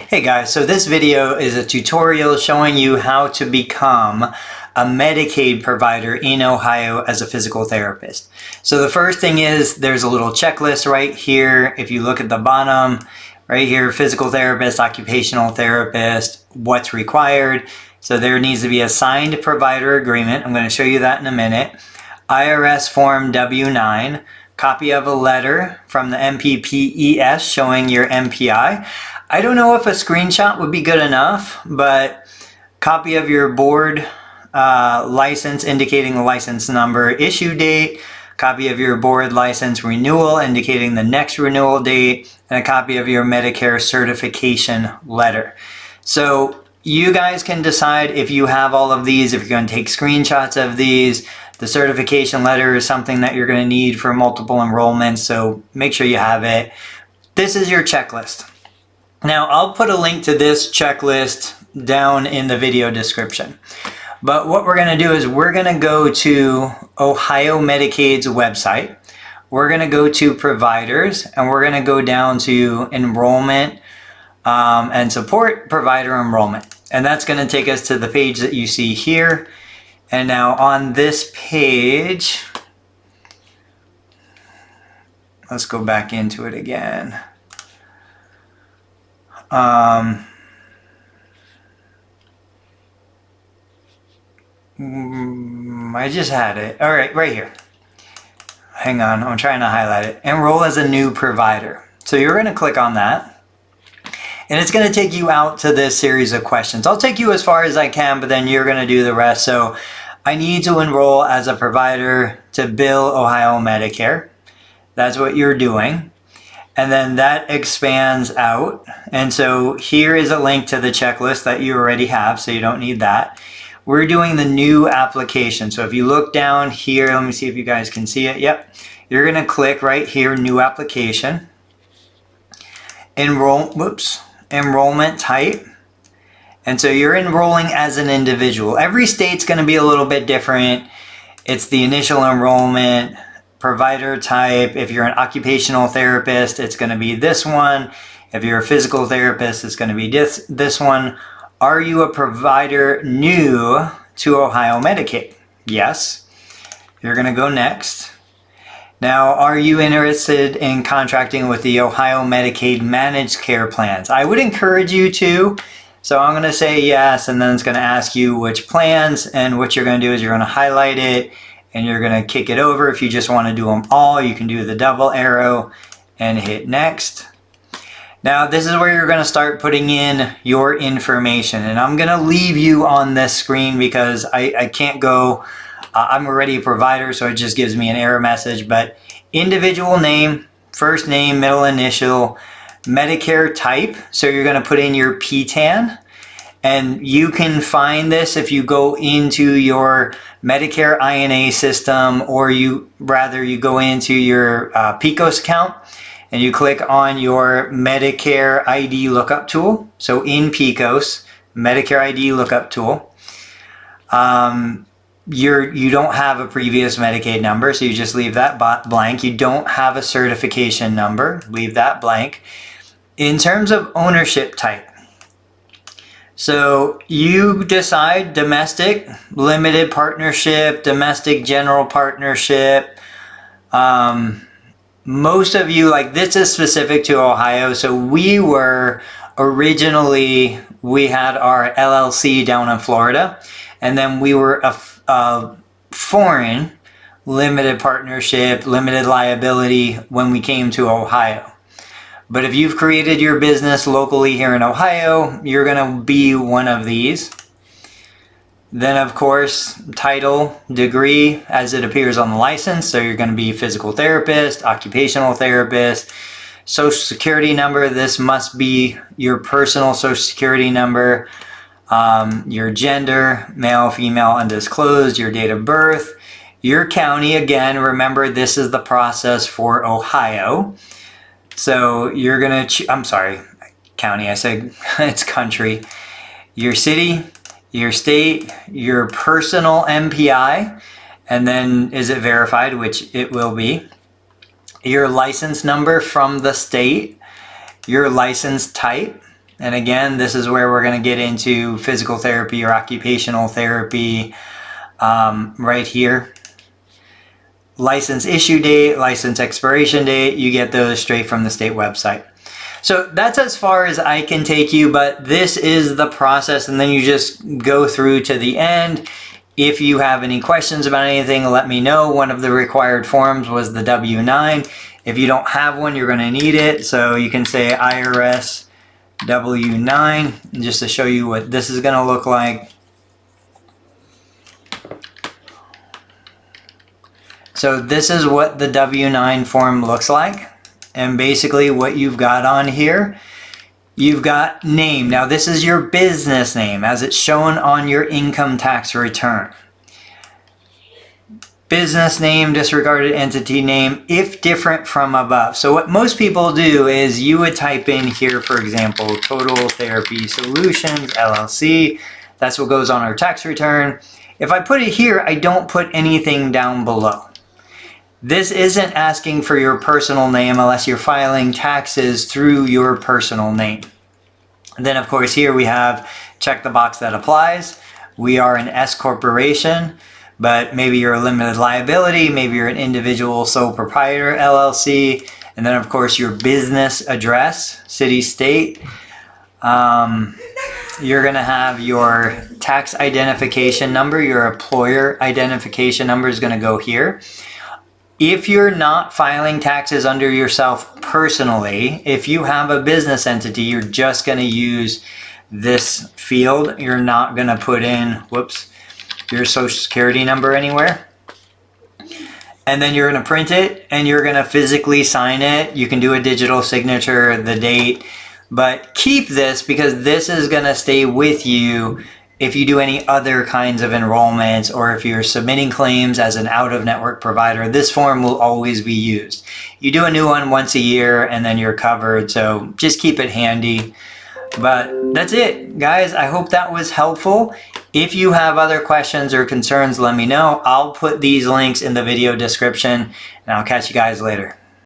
Hey guys, so this video is a tutorial showing you how to become a Medicaid provider in Ohio as a physical therapist. So the first thing is there's a little checklist right here. If you look at the bottom, right here, physical therapist, occupational therapist, what's required. So there needs to be a signed provider agreement. I'm going to show you that in a minute. IRS Form W-9, copy of a letter from the MPPES showing your MPI. I don't know if a screenshot would be good enough, but copy of your board license indicating the license number, issue date, copy of your board license renewal indicating the next renewal date, and a copy of your Medicare certification letter. So you guys can decide if you have all of these, if you're going to take screenshots of these. The certification letter is something that you're going to need for multiple enrollments, so make sure you have it. This is your checklist. Now, I'll put a link to this checklist down in the video description. But what we're going to do is we're going to go to Ohio Medicaid's website. We're going to go to providers, and we're going to go down to enrollment and support provider enrollment. And that's going to take us to the page that you see here. And now on this page, let's go back into it again. I just had it. All right, right here. Hang on, I'm trying to highlight it. Enroll as a new provider. So you're going to click on that. And it's going to take you out to this series of questions. I'll take you as far as I can, but then you're going to do the rest. So I need to enroll as a provider to bill Ohio Medicare. That's what you're doing. And then that expands out. And so here is a link to the checklist that you already have, so you don't need that. We're doing the new application. So if you look down here, let me see if you guys can see it. Yep. You're going to click right here, new application. Enrollment type. And so you're enrolling as an individual. Every state's going to be a little bit different. It's the initial enrollment. Provider type, if you're an occupational therapist, it's going to be this one. If you're a physical therapist, it's going to be this one. Are you a provider new to Ohio Medicaid? Yes. You're going to go next. Now, are you interested in contracting with the Ohio Medicaid managed care plans? I would encourage you to. So I'm going to say yes, and then it's going to ask you which plans, and what you're going to do is you're going to highlight it. And you're going to kick it over. If you just want to do them all, you can do the double arrow and hit next. Now, this is where you're going to start putting in your information. And I'm going to leave you on this screen because I can't go. I'm already a provider, so it just gives me an error message. But individual name, first name, middle initial, Medicare type. So you're going to put in your PTAN. And you can find this if you go into your Medicare INA system, or you go into your PICOS account and you click on your Medicare ID lookup tool. So in PICOS, Medicare ID lookup tool, you don't have a previous Medicaid number, so you just leave that blank. You don't have a certification number, leave that blank. In terms of ownership type, so you decide domestic, limited partnership, domestic general partnership. Most of you, like, this is specific to Ohio. So we had our LLC down in Florida, and then we were a foreign limited partnership, limited liability when we came to Ohio. But if you've created your business locally here in Ohio, you're going to be one of these. Then, of course, title, degree, as it appears on the license. So you're going to be physical therapist, occupational therapist, social security number. This must be your personal social security number. Your gender, male, female, undisclosed, your date of birth, your county. Again, remember, this is the process for Ohio. So you're going to, I'm sorry, county, I said it's country. Your city, your state, your personal MPI, and then is it verified, which it will be. Your license number from the state, your license type, And again, this is where we're going to get into physical therapy or occupational therapy right here. License issue date, license expiration date, you get those straight from the state website. So that's as far as I can take you, but this is the process, and then you just go through to the end. If you have any questions about anything, let me know. One of the required forms was the W-9. If you don't have one, you're going to need it. So you can say IRS W-9, just to show you what this is going to look like. So this is what the W-9 form looks like. And basically what you've got on here, you've got name. Now this is your business name as it's shown on your income tax return. Business name, disregarded entity name, if different from above. So what most people do is you would type in here, for example, Total Therapy Solutions, LLC. That's what goes on our tax return. If I put it here, I don't put anything down below. This isn't asking for your personal name unless you're filing taxes through your personal name. And then of course here we have check the box that applies. We are an S corporation, but maybe you're a limited liability, maybe you're an individual sole proprietor LLC, and then of course your business address, city, state. You're going to have your tax identification number, your employer identification number is going to go here. If you're not filing taxes under yourself personally, if you have a business entity, you're just going to use this field. You're not going to put in, your social security number anywhere. And then you're going to print it and you're going to physically sign it. You can do a digital signature, the date, but keep this because this is going to stay with you if you do any other kinds of enrollments or if you're submitting claims as an out-of-network provider. This form will always be used. You do a new one once a year and then you're covered, so just keep it handy. But that's it, guys. I hope that was helpful. If you have other questions or concerns, let me know. I'll put these links in the video description and I'll catch you guys later.